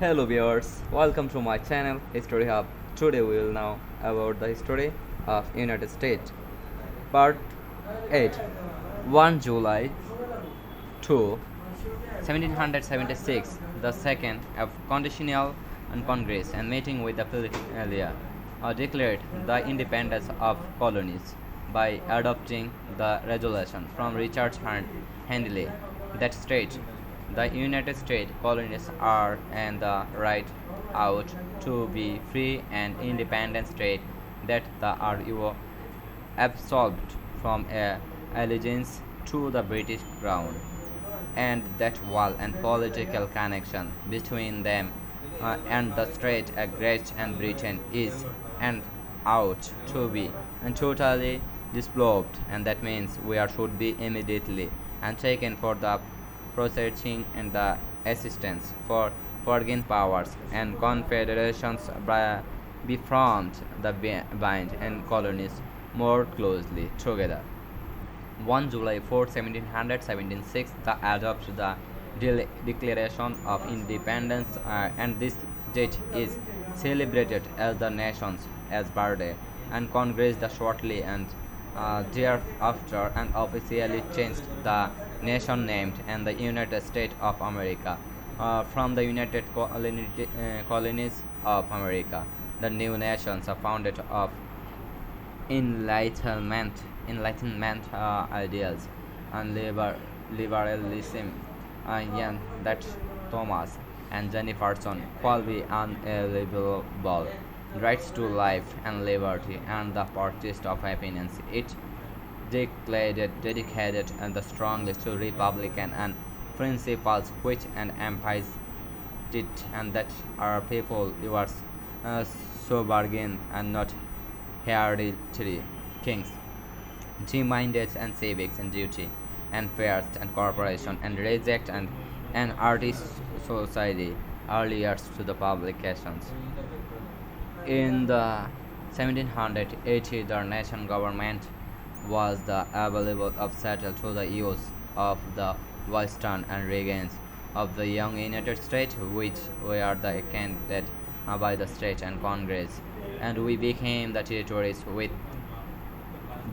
Hello viewers, welcome to my channel History Hub. Today we will know about the history of United States. Part 8. 1 July to 1776, the second of conditional and Congress and meeting with the Philadelphia declared the independence of colonies by adopting the resolution from Richard Handley that states the United States colonies are and the right out to be free and independent state that the are absolved from a allegiance to the British crown, and that wall and political connection between them and the Strait of Great and Britain is and out to be and totally dissolved, and that means we are should be immediately and taken for the processing and the assistance for foreign powers and confederations be formed the bind and colonies more closely together. 1 July 4, 1776, the adopted the Declaration of Independence, and this date is celebrated as the nation's as birthday, and Congress the shortly and thereafter and officially changed the nation named and the United States of America from the United Colonies of America. The new nations are founded of enlightenment, enlightenment ideals and liberalism, and that Thomas and Jefferson call be unalienable rights to life and liberty and the purchase of happiness. It dedicated and the strongly to republican and principles which and empires did, and that our people yours so bargain and not hereditary kings, G-minded and civics and duty and fairs and corporation and reject and artist society earlier to the publications. In the 1780, the nation government was the available of settle to the use of the western and regions of the young United States, which were the candidate by the state and Congress, and we became the territories with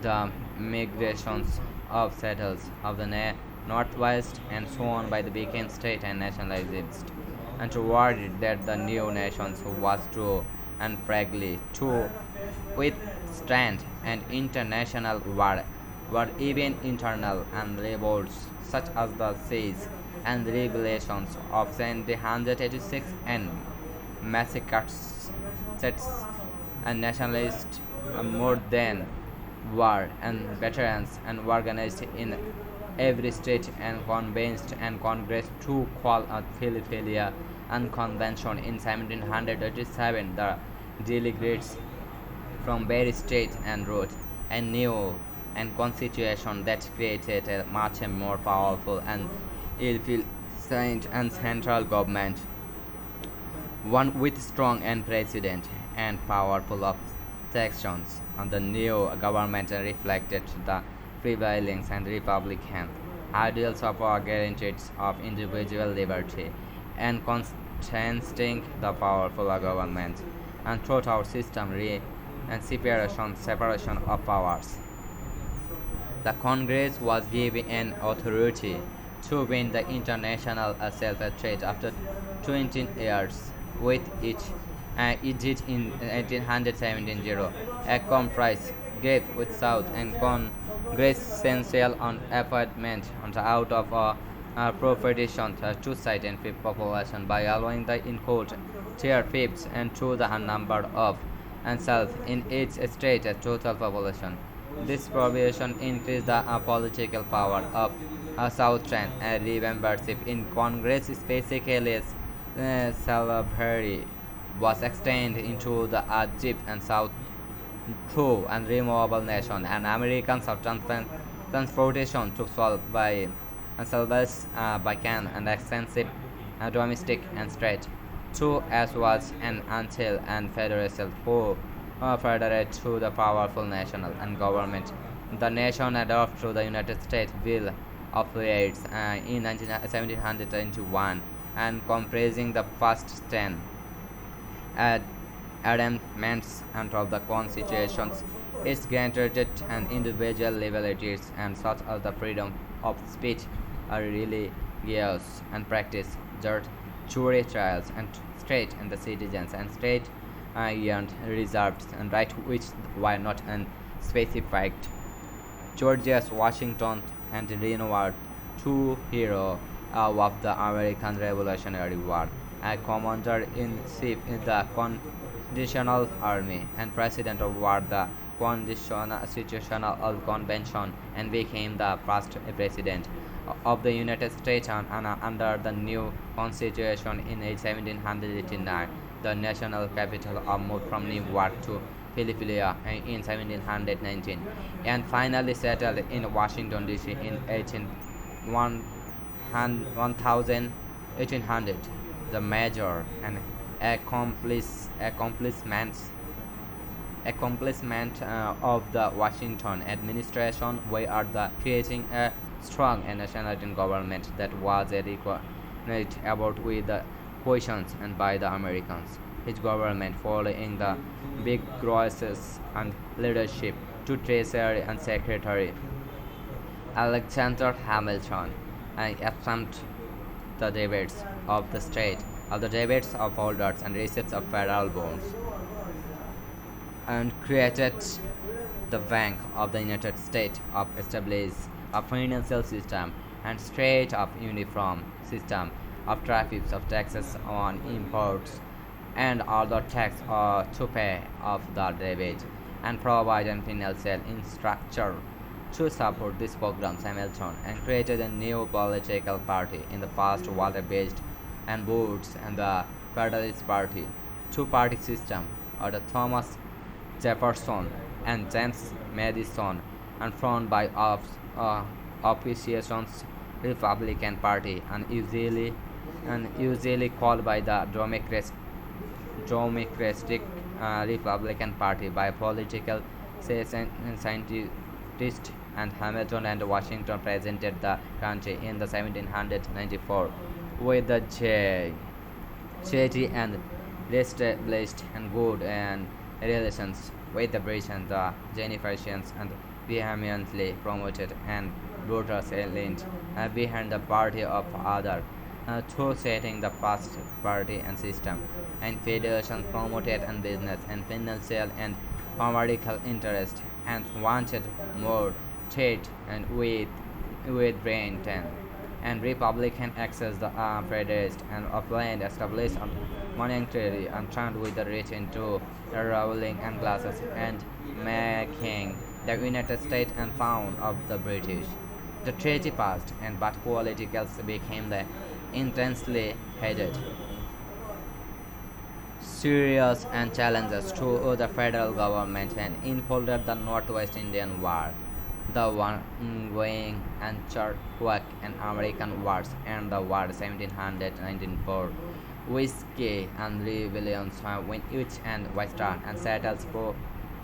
the migrations of settlers of the northwest and so on by the became state and nationalized, and toward it that the new nations was to and frankly to withstand an international war even internal and revolts such as the siege and revelations of 1786 and massacres sets and nationalists more than war and veterans and organized in every state and convinced and Congress to call a Philadelphia and convention in 1787. The delegates from various states and wrote a new and constitution that created a much more powerful and efficient and central government, one with strong and president and powerful of sections. And the new government reflected the prevailing and republican ideals of our guarantees of individual liberty and contesting the powerful government and throughout our system and separation of powers. The Congress was given an authority to win the international self-trade after 20 years with each. It did in 1870 a compromise gave with South and Congress essential on appointment on the out of a proposition to cite and fifth population by allowing the in court tier fifths and to the number of and self in each state as total population. This provision increased the political power of Southern membership in Congress, specifically slavery was extended into the deep and south through and removable nation and American transportation took solved by service by can and extensive domestic and strait two as was an until and federation who federate to the powerful national and government. The nation adopted to the United States Bill of Rights in 1721 and comprising the first 10 ad- amendments and of the constitutions. It's granted an individual liberties and such as the freedom of speech, are religious and practice, jury trials and state and the citizens and state and reserved and right which were not unspecified. George Washington and renowned true hero of the American Revolutionary War, a commander-in-chief in the Constitutional Army and president of war the Constitutional Convention and became the first president of the United States under the new Constitution in 1789. The national capital moved from New York to Philadelphia in 1719 and finally settled in Washington D.C. in 1800. The major and accomplishment of the Washington administration were the creating a strong and national government that was recognized about with the questions and by the Americans. His government following the big grosses and leadership to Treasury and Secretary Alexander Hamilton and assumed the debates of the state of the debates of holders and receipts of federal bonds and created the Bank of the United States of established a financial system and straight up uniform system of traffics of taxes on imports and other tax to pay of the debit and provide a financial infrastructure to support this program. Hamilton and created a new political party in the past water-based and Woods and the Federalist Party, two-party system, or the Thomas Jefferson and James Madison, and formed by opposition's Republican Party, and usually called by the Democratic Republican Party by political scientists. And Hamilton and Washington presented the country in the 1794 with the charity and established and good and relations with the British and the Jeffersonians and vehemently promoted and brutal salient behind the party of other through setting the first party and system and federation promoted and business and financial and commercial interest and wanted more trade and with Britain and Republican access the Federalist and upland established a monetary and turned with the rich into the ruling and classes and making the United States and found of the British. The treaty passed and but politicals became the intensely hated serious and challenges to the federal government and included the Northwest Indian War, the ongoing and Cherokee and American Wars, and the War 1794, whiskey and rebellions when each and western and settles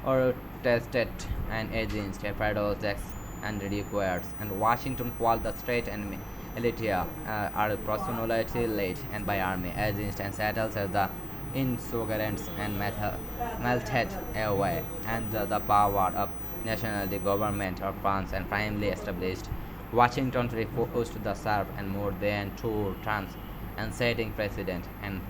protested and against a federal tax and requires, and Washington called the state and militia are personality led and by army against and settles as the insurgents and melted away, and the power of nationality government of France and finally established. Washington refused to serve and more than two terms and setting precedent and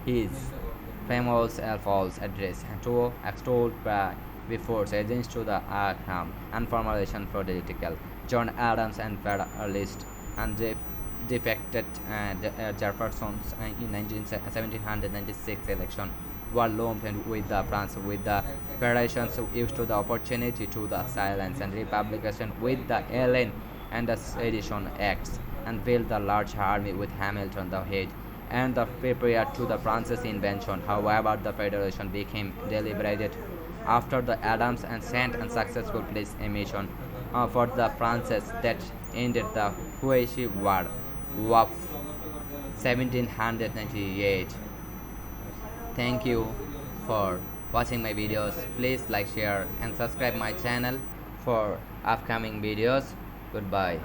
his famous false address to extol before agents to the outcome and formulation political John Adams and Federalist and defected Jefferson's in 1796 election were lumped with the France with the federations used to the opportunity to the silence and republication with the Alien and the Sedition Acts and built the large army with Hamilton the head and the prepared to the France's invention. However, the federation became deliberated after the Adams and sent unsuccessful peace mission for the Frances that ended the Huishi War of 1798. Thank you for watching my videos. Please like, share and subscribe my channel for upcoming videos. Goodbye.